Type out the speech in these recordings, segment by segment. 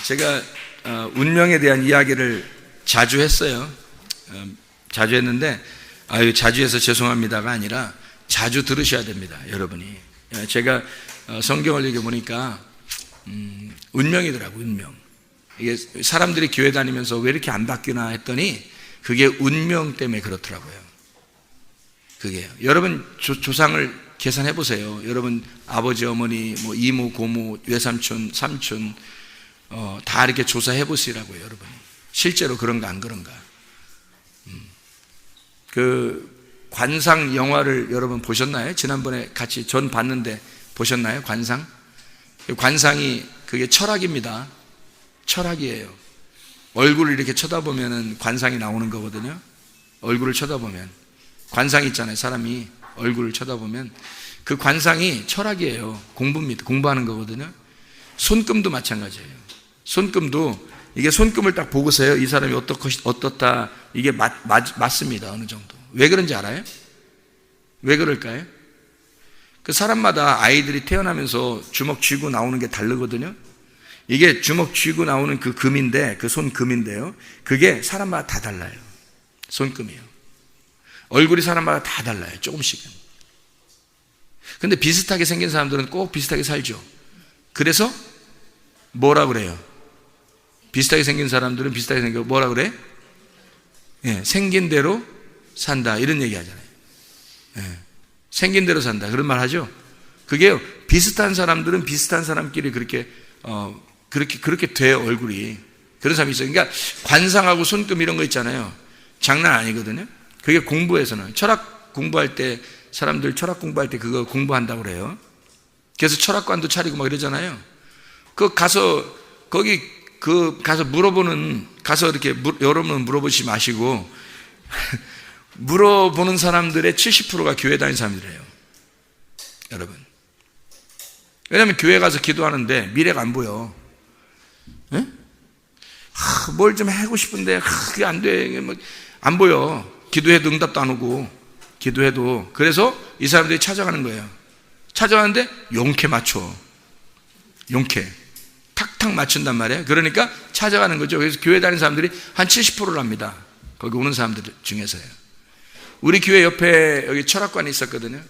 제가 운명에 대한 이야기를 자주 했어요. 자주 했는데 자주 해서 죄송합니다가 아니라 자주 들으셔야 됩니다, 여러분이. 제가 성경을 읽어보니까 운명이더라고요. 운명. 이게 사람들이 교회 다니면서 왜 이렇게 안 바뀌나 했더니 그게 운명 때문에 그렇더라고요. 그게요. 여러분 조상을 계산해 보세요. 여러분 아버지, 어머니, 뭐 이모, 고모, 외삼촌, 삼촌 다 이렇게 조사해 보시라고요, 여러분이. 실제로 그런가 안 그런가. 그 관상 영화를 여러분 보셨나요? 지난번에 같이 전 봤는데 보셨나요? 관상? 관상이 그게 철학입니다. 철학이에요. 얼굴을 이렇게 쳐다보면은 관상이 나오는 거거든요. 얼굴을 쳐다보면 관상 있잖아요. 사람이 얼굴을 쳐다보면 그 관상이 철학이에요. 공부입니다. 공부하는 거거든요. 손금도 마찬가지예요. 손금도 이게 손금을 딱 보고서요, 이 사람이 어떻다, 이게 맞습니다. 어느 정도. 왜 그런지 알아요? 왜 그럴까요? 그 사람마다 아이들이 태어나면서 주먹 쥐고 나오는 게 다르거든요. 이게 주먹 쥐고 나오는 그 금인데, 그 손금인데요, 그게 사람마다 다 달라요. 손금이요. 얼굴이 사람마다 다 달라요. 조금씩은. 근데 비슷하게 생긴 사람들은 꼭 비슷하게 살죠. 그래서 뭐라 그래요? 비슷하게 생긴 사람들은 비슷하게 생겨 뭐라 그래? 생긴 대로 산다, 이런 얘기 하잖아요. 생긴 대로 산다, 그런 말 하죠. 그게요, 비슷한 사람들은 비슷한 사람끼리 그렇게 돼요, 얼굴이. 그런 사람이 있어요. 그러니까 관상하고 손금 이런 거 있잖아요. 장난 아니거든요. 그게 공부에서는, 철학 공부할 때, 사람들 철학 공부할 때 그거 공부한다고 그래요. 그래서 철학관도 차리고 막 이러잖아요. 가서 이렇게 여러분은 물어보지 마시고, 물어보는 사람들의 70%가 교회 다니는 사람들이에요, 여러분. 왜냐하면 교회 가서 기도하는데 미래가 안 보여. 뭘 좀 하고 싶은데 그게 안 돼. 안 보여. 기도해도 응답도 안 오고, 기도해도. 그래서 이 사람들이 찾아가는 거예요. 찾아가는데 용케 맞춰. 용케. 탁탁 맞춘단 말이에요. 그러니까 찾아가는 거죠. 그래서 교회 다니는 사람들이 한 70%를 합니다. 거기 오는 사람들 중에서요. 우리 교회 옆에 여기 철학관이 있었거든요.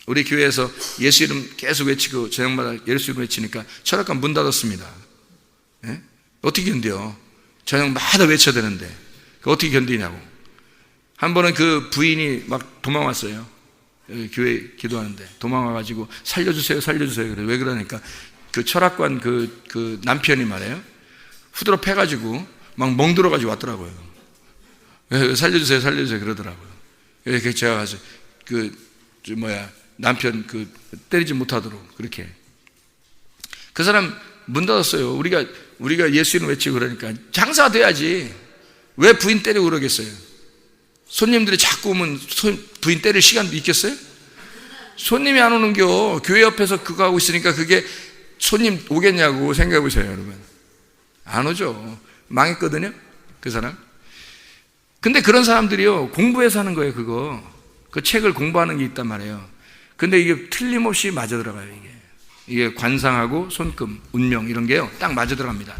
우리 교회에서 예수 이름 계속 외치고 저녁마다 예수 이름 외치니까 철학관 문 닫았습니다. 어떻게 견뎌요? 저녁마다 외쳐야 되는데 어떻게 견디냐고. 한 번은 그 부인이 막 도망왔어요. 여기 교회 기도하는데 도망와가지고 살려주세요, 살려주세요. 그래. 왜 그러니까 그 철학관 그 남편이 말이에요, 후드로 패가지고 막 멍들어가지고 왔더라고요. 살려주세요, 살려주세요 그러더라고요. 그래서 제가 가서 남편 때리지 못하도록 그렇게. 그 사람 문 닫았어요. 우리가 예수 이름 외치고 그러니까 장사가 돼야지. 왜 부인 때리고 그러겠어요? 손님들이 자꾸 오면 부인 때릴 시간도 있겠어요? 손님이 안 오는겨. 교회 옆에서 그거 하고 있으니까 그게 손님 오겠냐고 생각해 보세요, 여러분. 안 오죠. 망했거든요, 그 사람. 근데 그런 사람들이요, 공부해서 하는 거예요, 그거. 그 책을 공부하는 게 있단 말이에요. 근데 이게 틀림없이 맞아 들어가요, 이게 관상하고 손금, 운명 이런 게요, 딱 맞아 들어갑니다.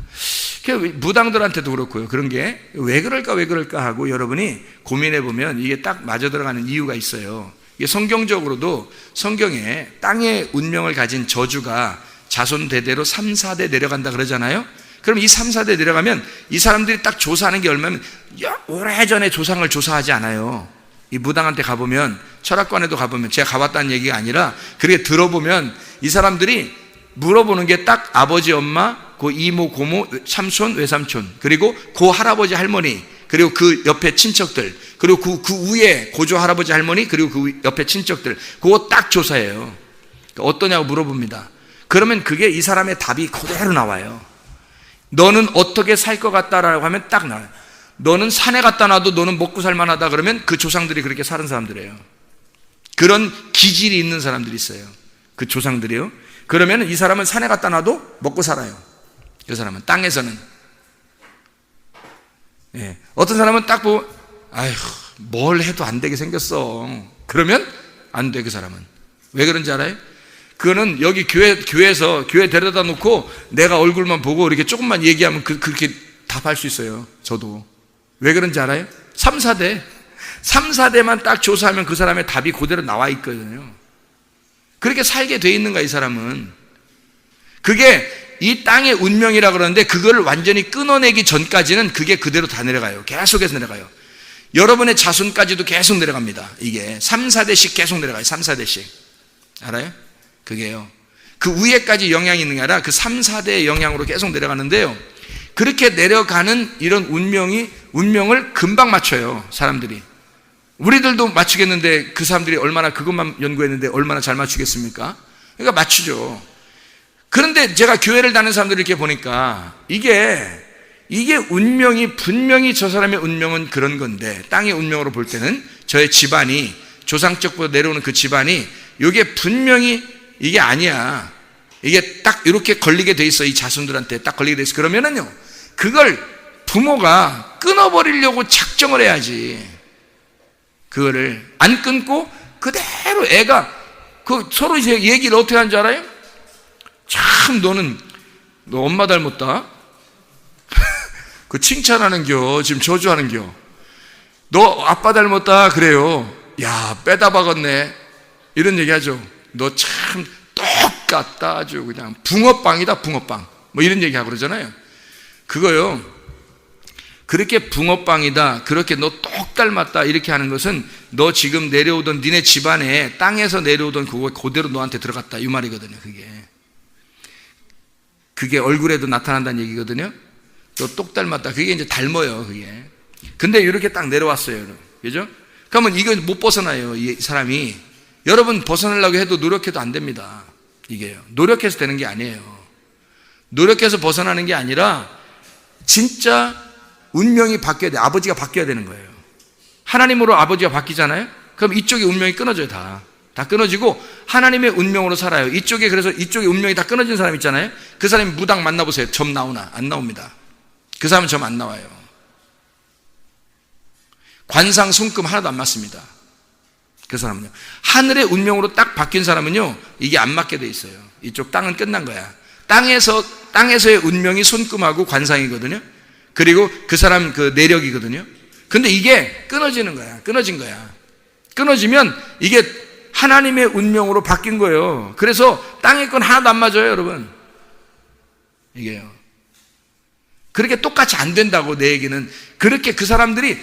무당들한테도 그렇고요. 그런 게 왜 그럴까 하고 여러분이 고민해 보면 이게 딱 맞아 들어가는 이유가 있어요. 이게 성경적으로도 성경에 땅의 운명을 가진 저주가 자손 대대로 3, 4대 내려간다 그러잖아요. 그럼 이 3, 4대 내려가면 이 사람들이 딱 조사하는 게 얼마면 오래전에 조상을 조사하지 않아요. 이 무당한테 가보면, 철학관에도 가보면, 제가 가봤다는 얘기가 아니라 그렇게 들어보면 이 사람들이 물어보는 게 딱 아버지, 엄마, 그 이모, 고모, 삼촌, 외삼촌, 그리고 고 할아버지, 할머니, 그리고 그 옆에 친척들, 그리고 그 위에 고조 할아버지, 할머니, 그리고 그 옆에 친척들, 그거 딱 조사해요. 어떠냐고 물어봅니다. 그러면 그게 이 사람의 답이 그대로 나와요. 너는 어떻게 살 것 같다라고 하면 딱 나와요. 너는 산에 갖다 놔도 너는 먹고 살만하다 그러면 그 조상들이 그렇게 사는 사람들이에요. 그런 기질이 있는 사람들이 있어요. 그 조상들이요. 그러면 이 사람은 산에 갖다 놔도 먹고 살아요. 그 사람은 땅에서는. 어떤 사람은 딱 보고 아휴 뭘 해도 안 되게 생겼어. 그러면 안 돼, 그 사람은. 왜 그런지 알아요? 그거는 여기 교회에서 교회 데려다 놓고 내가 얼굴만 보고 이렇게 조금만 얘기하면 그렇게 답할 수 있어요. 저도. 왜 그런지 알아요? 3, 4대만 딱 조사하면 그 사람의 답이 그대로 나와 있거든요. 그렇게 살게 돼 있는 거야, 이 사람은. 그게 이 땅의 운명이라 그러는데 그걸 완전히 끊어내기 전까지는 그게 그대로 다 내려가요. 계속해서 내려가요. 여러분의 자손까지도 계속 내려갑니다. 이게 3, 4대씩 계속 내려가요. 3, 4대씩. 알아요? 그게요. 그 위에까지 영향이 있는 게 아니라 그 3, 4대의 영향으로 계속 내려가는데요. 그렇게 내려가는 이런 운명을 금방 맞춰요, 사람들이. 우리들도 맞추겠는데 그 사람들이 얼마나 그것만 연구했는데 얼마나 잘 맞추겠습니까? 그러니까 맞추죠. 그런데 제가 교회를 다니는 사람들을 이렇게 보니까 이게 운명이 분명히 저 사람의 운명은 그런 건데 땅의 운명으로 볼 때는 저의 집안이 조상적부터 내려오는 그 집안이 이게 분명히 이게 아니야. 이게 딱 이렇게 걸리게 돼 있어. 이 자손들한테 딱 걸리게 돼 있어. 그러면은요, 그걸 부모가 끊어버리려고 작정을 해야지. 그거를 안 끊고 그대로 애가 서로 이제 얘기를 어떻게 하는 줄 알아요? 참 너 엄마 닮았다. 그 칭찬하는겨. 지금 저주하는겨. 너 아빠 닮았다. 그래요. 야, 빼다 박았네. 이런 얘기 하죠. 너 참 똑같다. 아주 그냥 붕어빵이다, 붕어빵. 뭐 이런 얘기 하고 그러잖아요. 그거요, 그렇게 붕어빵이다, 그렇게 너 똑 닮았다 이렇게 하는 것은 너 지금 내려오던 니네 집안에 땅에서 내려오던 그거 그대로 너한테 들어갔다 이 말이거든요. 그게 얼굴에도 나타난다는 얘기거든요. 너 똑 닮았다. 그게 이제 닮아요, 그게. 근데 이렇게 딱 내려왔어요, 여러분. 그죠? 그러면 이건 못 벗어나요, 이 사람이. 여러분 벗어나려고 해도 노력해도 안 됩니다. 이게요. 노력해서 되는 게 아니에요. 노력해서 벗어나는 게 아니라 진짜 운명이 바뀌어야 돼. 아버지가 바뀌어야 되는 거예요. 하나님으로 아버지가 바뀌잖아요. 그럼 이쪽의 운명이 끊어져요. 다 끊어지고 하나님의 운명으로 살아요. 그래서 이쪽의 운명이 다 끊어진 사람 있잖아요. 그 사람이 무당 만나보세요. 점 나오나? 안 나옵니다. 그 사람은 점 안 나와요. 관상 손금 하나도 안 맞습니다. 그 사람은요. 하늘의 운명으로 딱 바뀐 사람은요, 이게 안 맞게 돼 있어요. 이쪽 땅은 끝난 거야. 땅에서의 운명이 손금하고 관상이거든요. 그리고 그 사람 그 내력이거든요. 근데 이게 끊어지는 거야. 끊어진 거야. 끊어지면 이게 하나님의 운명으로 바뀐 거예요. 그래서 땅의 건 하나도 안 맞아요, 여러분. 이게요. 그렇게 똑같이 안 된다고, 내 얘기는. 그렇게 그 사람들이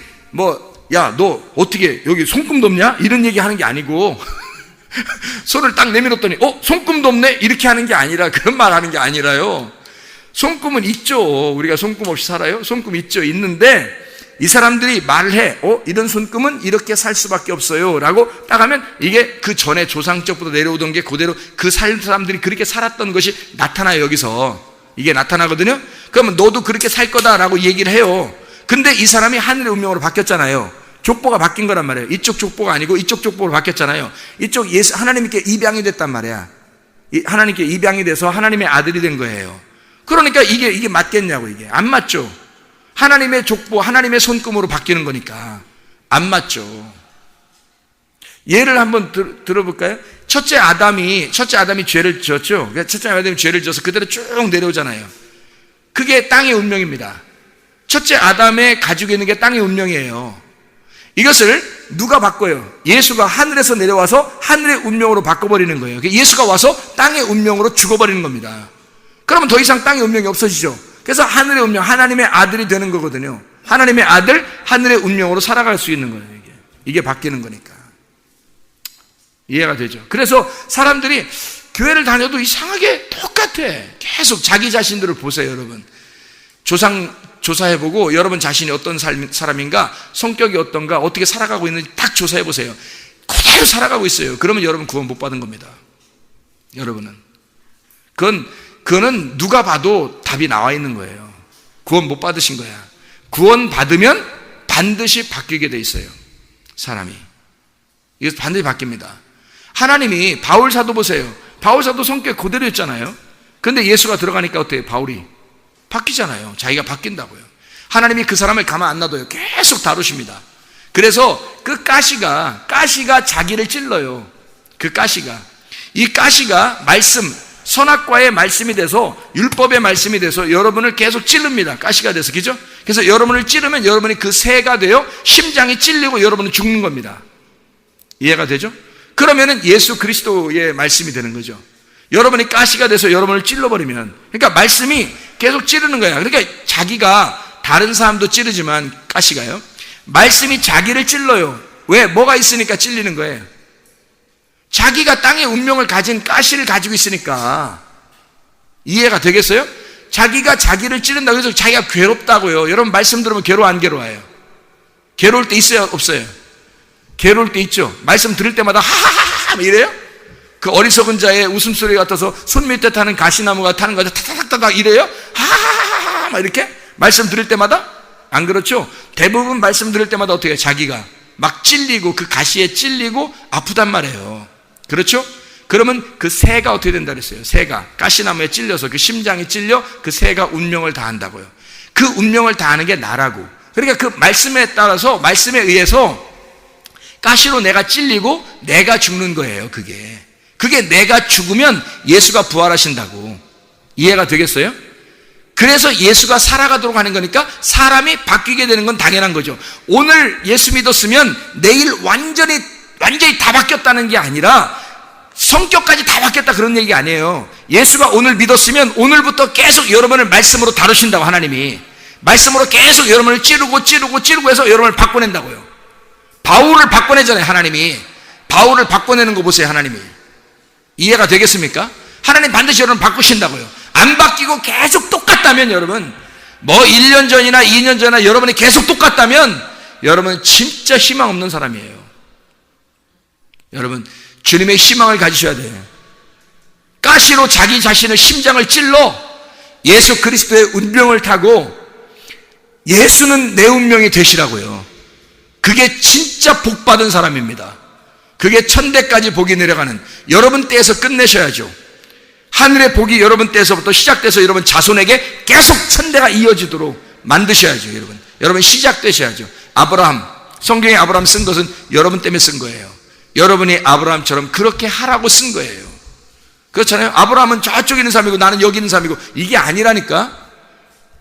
야, 너 어떻게 여기 손금도 없냐? 이런 얘기 하는 게 아니고 손을 딱 내밀었더니 손금도 없네? 이렇게 하는 게 아니라, 그런 말 하는 게 아니라요. 손금은 있죠. 우리가 손금 없이 살아요? 손금 있죠. 있는데 이 사람들이 말을 해. 이런 손금은 이렇게 살 수밖에 없어요 라고 딱 하면 이게 그 전에 조상적부터 내려오던 게 그대로 그 사람들이 그렇게 살았던 것이 나타나요. 여기서 이게 나타나거든요. 그러면 너도 그렇게 살 거다라고 얘기를 해요. 근데 이 사람이 하늘의 운명으로 바뀌었잖아요. 족보가 바뀐 거란 말이에요. 이쪽 족보가 아니고 이쪽 족보로 바뀌었잖아요. 이쪽 하나님께 입양이 됐단 말이야. 하나님께 입양이 돼서 하나님의 아들이 된 거예요. 그러니까 이게 맞겠냐고. 이게 안 맞죠. 하나님의 족보, 하나님의 손금으로 바뀌는 거니까 안 맞죠. 예를 한번 들어볼까요? 첫째 아담이 죄를 지었죠. 첫째 아담이 죄를 지어서 그대로 쭉 내려오잖아요. 그게 땅의 운명입니다. 첫째 아담의 가지고 있는 게 땅의 운명이에요. 이것을 누가 바꿔요? 예수가 하늘에서 내려와서 하늘의 운명으로 바꿔버리는 거예요. 예수가 와서 땅의 운명으로 죽어버리는 겁니다. 그러면 더 이상 땅의 운명이 없어지죠. 그래서 하늘의 운명, 하나님의 아들이 되는 거거든요. 하나님의 아들, 하늘의 운명으로 살아갈 수 있는 거예요. 이게 바뀌는 거니까. 이해가 되죠? 그래서 사람들이 교회를 다녀도 이상하게 똑같아. 계속 자기 자신들을 보세요, 여러분. 조사해보고 여러분 자신이 어떤 사람인가, 성격이 어떤가, 어떻게 살아가고 있는지 딱 조사해보세요. 그대로 살아가고 있어요. 그러면 여러분 구원 못 받은 겁니다. 여러분은. 그거는 누가 봐도 답이 나와 있는 거예요. 구원 못 받으신 거야. 구원 받으면 반드시 바뀌게 돼 있어요. 사람이. 이거 반드시 바뀝니다. 하나님이 바울 사도 보세요. 바울 사도 성격 그대로였잖아요. 근데 예수가 들어가니까 어때요? 바울이 바뀌잖아요. 자기가 바뀐다고요. 하나님이 그 사람을 가만 안 놔둬요. 계속 다루십니다. 그래서 그 가시가 자기를 찔러요. 그 가시가. 이 가시가 말씀, 선악과의 말씀이 돼서, 율법의 말씀이 돼서 여러분을 계속 찌릅니다. 가시가 돼서, 그죠? 그래서 여러분을 찌르면 여러분이 그 새가 되어 심장이 찔리고 여러분은 죽는 겁니다. 이해가 되죠? 그러면은 예수 그리스도의 말씀이 되는 거죠. 여러분이 가시가 돼서 여러분을 찔러버리면, 그러니까 말씀이 계속 찌르는 거야. 그러니까 자기가 다른 사람도 찌르지만 가시가요, 말씀이 자기를 찔러요. 왜? 뭐가 있으니까 찔리는 거예요. 자기가 땅의 운명을 가진 가시를 가지고 있으니까. 이해가 되겠어요? 자기가 자기를 찌른다고 해서 자기가 괴롭다고요. 여러분 말씀 들으면 괴로워 안 괴로워요? 괴로울 때 있어요? 없어요? 괴로울 때 있죠. 말씀 들을 때마다 하하하하 이래요? 그 어리석은 자의 웃음소리 같아서 손 밑에 타는 가시나무가 타는 거죠. 타닥타닥 이래요? 하하하하 막 이렇게 말씀 들을 때마다? 안 그렇죠? 대부분 말씀 들을 때마다 어떻게 해요? 자기가 막 찔리고 그 가시에 찔리고 아프단 말이에요. 그렇죠? 그러면 그 새가 어떻게 된다 그랬어요? 새가 가시나무에 찔려서 그 심장이 찔려 그 새가 운명을 다한다고요. 그 운명을 다하는 게 나라고. 그러니까 그 말씀에 따라서, 말씀에 의해서 가시로 내가 찔리고 내가 죽는 거예요. 그게 내가 죽으면 예수가 부활하신다고. 이해가 되겠어요? 그래서 예수가 살아가도록 하는 거니까 사람이 바뀌게 되는 건 당연한 거죠. 오늘 예수 믿었으면 내일 완전히 다 바뀌었다는 게 아니라 성격까지 다 바뀌었다 그런 얘기가 아니에요. 예수가 오늘 믿었으면 오늘부터 계속 여러분을 말씀으로 다루신다고. 하나님이 말씀으로 계속 여러분을 찌르고 해서 여러분을 바꿔낸다고요. 바울을 바꿔내잖아요. 하나님이 바울을 바꿔내는 거 보세요. 하나님이. 이해가 되겠습니까? 하나님 반드시 여러분을 바꾸신다고요. 안 바뀌고 계속 똑같다면, 여러분 뭐 1년 전이나 2년 전이나 여러분이 계속 똑같다면 여러분은 진짜 희망 없는 사람이에요. 여러분 주님의 희망을 가지셔야 돼요. 가시로 자기 자신의 심장을 찔러 예수 그리스도의 운명을 타고 예수는 내 운명이 되시라고요. 그게 진짜 복받은 사람입니다. 그게 천대까지 복이 내려가는, 여러분 때에서 끝내셔야죠. 하늘의 복이 여러분 때에서부터 시작돼서 여러분 자손에게 계속 천대가 이어지도록 만드셔야죠. 여러분 시작되셔야죠. 아브라함, 성경에 아브라함 쓴 것은 여러분 때문에 쓴 거예요. 여러분이 아브라함처럼 그렇게 하라고 쓴 거예요. 그렇잖아요. 아브라함은 저쪽에 있는 사람이고 나는 여기 있는 사람이고, 이게 아니라니까.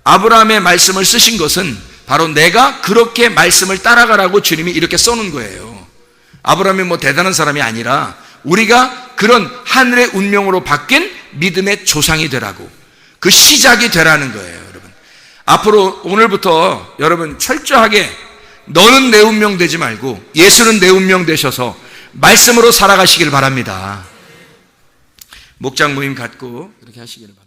아브라함의 말씀을 쓰신 것은 바로 내가 그렇게 말씀을 따라가라고 주님이 이렇게 써놓은 거예요. 아브라함이 뭐 대단한 사람이 아니라 우리가 그런 하늘의 운명으로 바뀐 믿음의 조상이 되라고, 그 시작이 되라는 거예요. 여러분 앞으로 오늘부터 여러분 철저하게 너는 내 운명 되지 말고 예수는 내 운명 되셔서 말씀으로 살아가시길 바랍니다. 목장 모임 갖고 그렇게 하시기를 바랍니다.